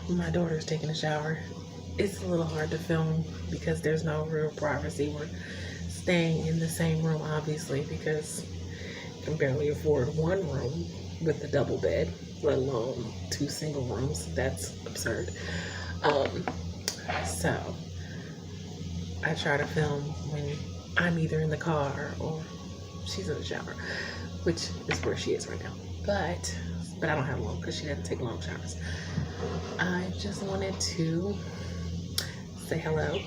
my daughter's taking a shower. It's a little hard to film because there's no real privacy. We're staying in the same room, obviously, because I can barely afford one room with a double bed, let alone 2 single rooms. That's absurd. So I try to film when I'm either in the car or she's in the shower, which is where she is right now. But I don't have long because she doesn't take long showers. I just wanted to say hello.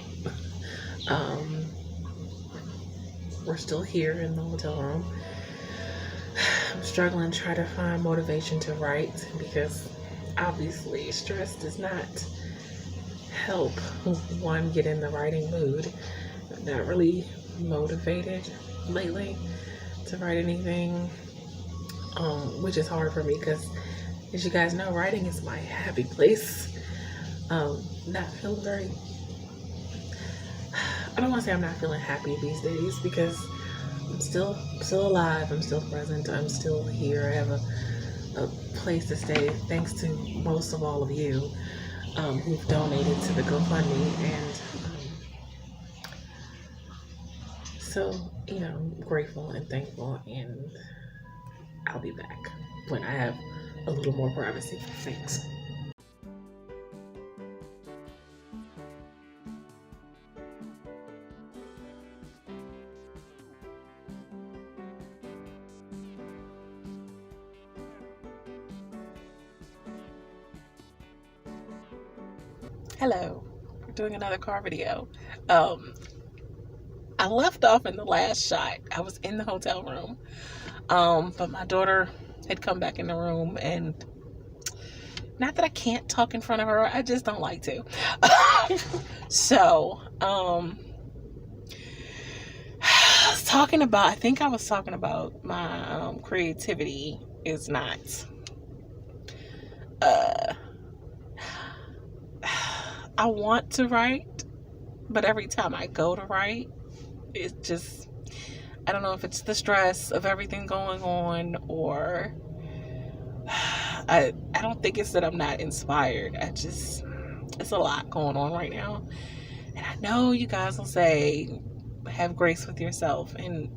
We're still here in the hotel room. I'm struggling to try to find motivation to write because obviously stress does not help one get in the writing mood. I'm not really motivated lately to write anything, which is hard for me because, as you guys know, writing is my happy place. Not feeling very, I don't want to say I'm not feeling happy these days because I'm still alive, I'm still present, I'm still here. I have a place to stay thanks to most of all of you who've donated to the GoFundMe, and so, I'm grateful and thankful, and I'll be back when I have a little more privacy. Thanks. Hello, we're doing another car video. I left off in the last shot. I was in the hotel room, but my daughter had come back in the room, and not that I can't talk in front of her, I just don't like to. So, I was talking about my creativity is not, I want to write, but every time I go to write, it's just, I don't know if it's the stress of everything going on, or I don't think it's that I'm not inspired. It's a lot going on right now. And I know you guys will say, have grace with yourself. And,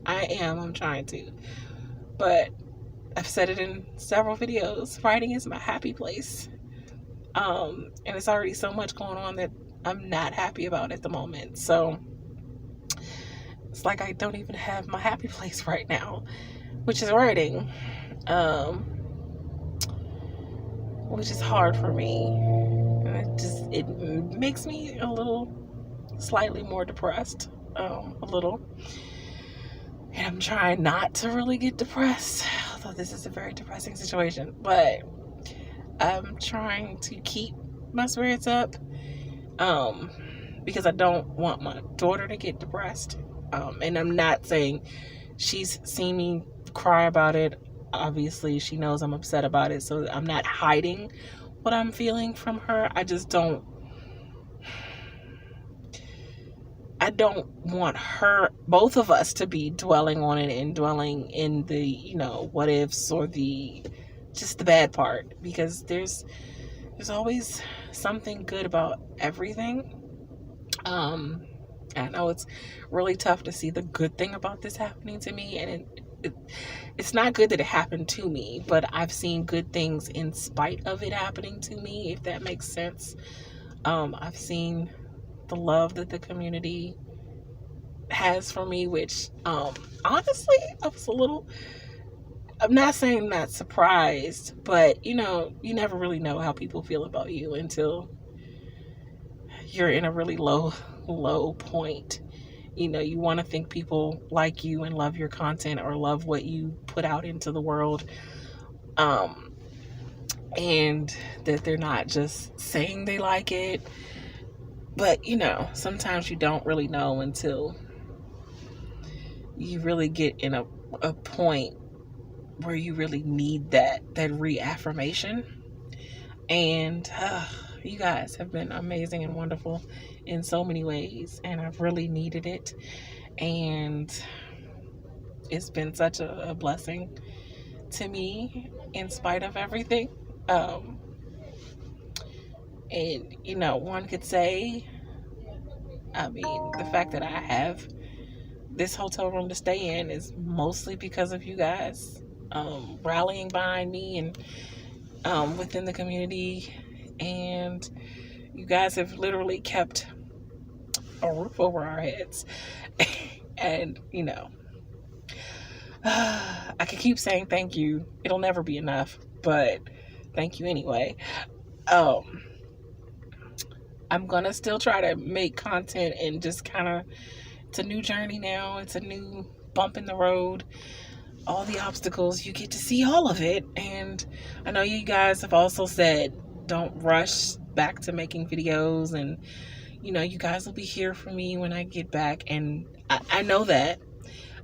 I'm trying to. But I've said it in several videos. Writing is my happy place. And it's already so much going on that I'm not happy about at the moment. So it's like I don't even have my happy place right now, which is writing. Which is hard for me. It makes me a little slightly more depressed, a little. And I'm trying not to really get depressed, although this is a very depressing situation, but I'm trying to keep my spirits up, because I don't want my daughter to get depressed. And I'm not saying, she's seen me cry about it. Obviously, she knows I'm upset about it, so I'm not hiding what I'm feeling from her. I don't want both of us to be dwelling on it and dwelling in the, what ifs or just the bad part, because there's always something good about everything. I know it's really tough to see the good thing about this happening to me, and it's not good that it happened to me, but I've seen good things in spite of it happening to me, if that makes sense. I've seen the love that the community has for me, which honestly, I'm not saying not surprised, but you never really know how people feel about you until you're in a really low point. You want to think people like you and love your content or love what you put out into the world, and that they're not just saying they like it. But sometimes you don't really know until you really get in a point where you really need that reaffirmation. And you guys have been amazing and wonderful in so many ways, and I've really needed it, and it's been such a blessing to me in spite of everything. And, you know, one could say, I mean, the fact that I have this hotel room to stay in is mostly because of you guys rallying behind me and within the community. And you guys have literally kept a roof over our heads. And, you know, I could keep saying thank you. It'll never be enough, but thank you anyway. Um, I'm gonna still try to make content and just kind of, it's a new journey now. It's a new bump in the road. All the obstacles, you get to see all of it. And I know you guys have also said, don't rush back to making videos. And, you know, you guys will be here for me when I get back. And I know that.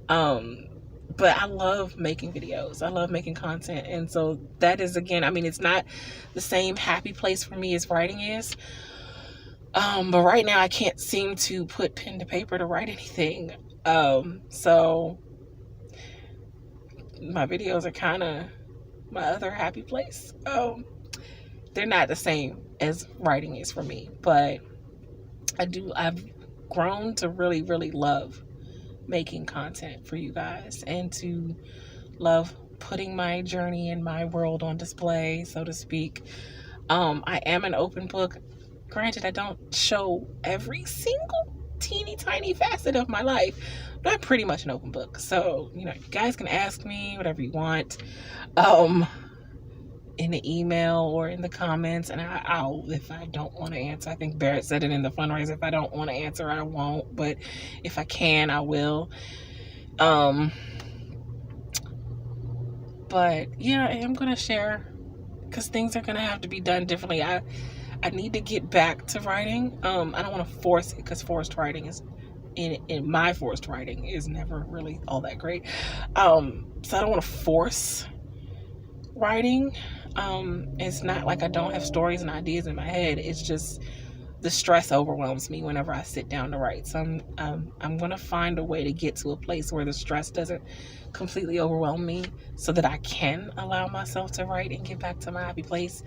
But I love making videos. I love making content. And so that is, again, I mean, it's not the same happy place for me as writing is. But right now I can't seem to put pen to paper to write anything. So my videos are kind of my other happy place. They're not the same as writing is for me, but I've grown to really, really love making content for you guys and to love putting my journey and my world on display, so to speak. I am an open book. Granted, I don't show every single teeny tiny facet of my life, but I'm pretty much an open book. So, you know, you guys can ask me whatever you want in the email or in the comments, and I'll, if I don't want to answer, I think Barrett said it in the fundraiser, if I don't want to answer, I won't, but if I can, I will. But yeah, I am going to share, because things are going to have to be done differently. I need to get back to writing. I don't want to force it, because forced writing is, in my forced writing is never really all that great. So I don't want to force writing. It's not like I don't have stories and ideas in my head. It's just the stress overwhelms me whenever I sit down to write. So I'm going to find a way to get to a place where the stress doesn't completely overwhelm me, so that I can allow myself to write and get back to my happy place.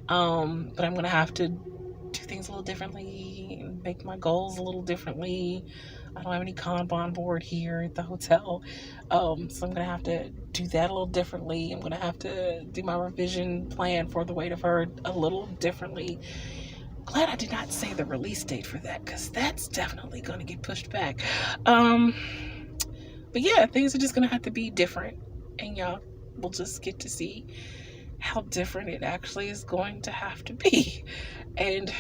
But I'm going to have to do things a little differently, make my goals a little differently. I don't have any Kanban board here at the hotel. So I'm going to have to do that a little differently. I'm going to have to do my revision plan for The Weight of Her a little differently. Glad I did not say the release date for that, because that's definitely going to get pushed back. But yeah, things are just going to have to be different. And y'all will just get to see how different it actually is going to have to be. And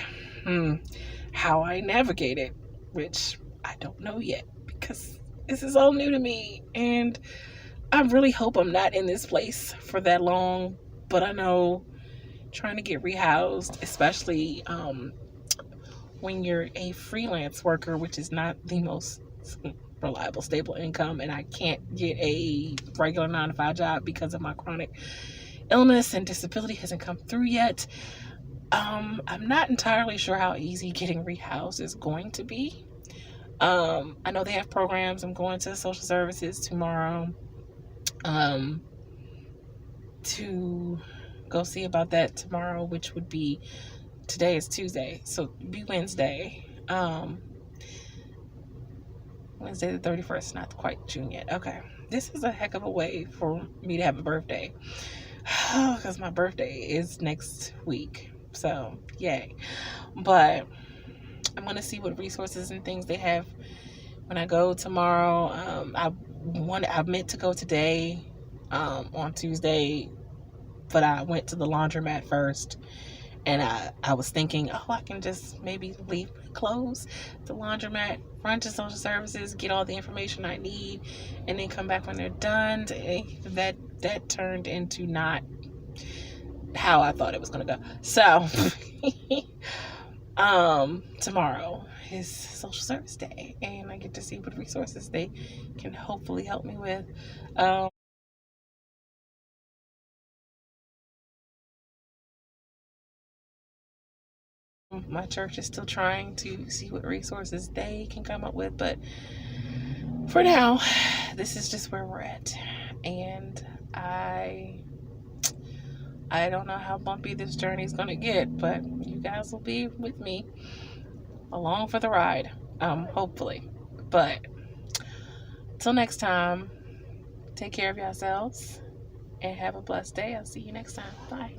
how I navigate it, which I don't know yet, because this is all new to me. And I really hope I'm not in this place for that long. But I know trying to get rehoused, especially when you're a freelance worker, which is not the most reliable, stable income, and I can't get a regular 9-to-5 job because of my chronic illness and disability hasn't come through yet. I'm not entirely sure how easy getting rehoused is going to be. I know they have programs. I'm going to social services tomorrow to go see about that tomorrow, which would be, today is Tuesday, so it'd be Wednesday. Wednesday the 31st, not quite June yet. Okay, this is a heck of a way for me to have a birthday, because my birthday is next week, so yay. But I'm gonna see what resources and things they have when I go tomorrow. I meant to go today on Tuesday, but I went to the laundromat first, and I was thinking, oh, I can just maybe leave my clothes at the laundromat, run to social services, get all the information I need, and then come back when they're done. That turned into not how I thought it was gonna go. So tomorrow is social service day, and I get to see what resources they can hopefully help me with. My church is still trying to see what resources they can come up with, but for now, this is just where we're at. And I I don't know how bumpy this journey is going to get, but you guys will be with me along for the ride, hopefully. But till next time, take care of yourselves and have a blessed day. I'll see you next time. Bye.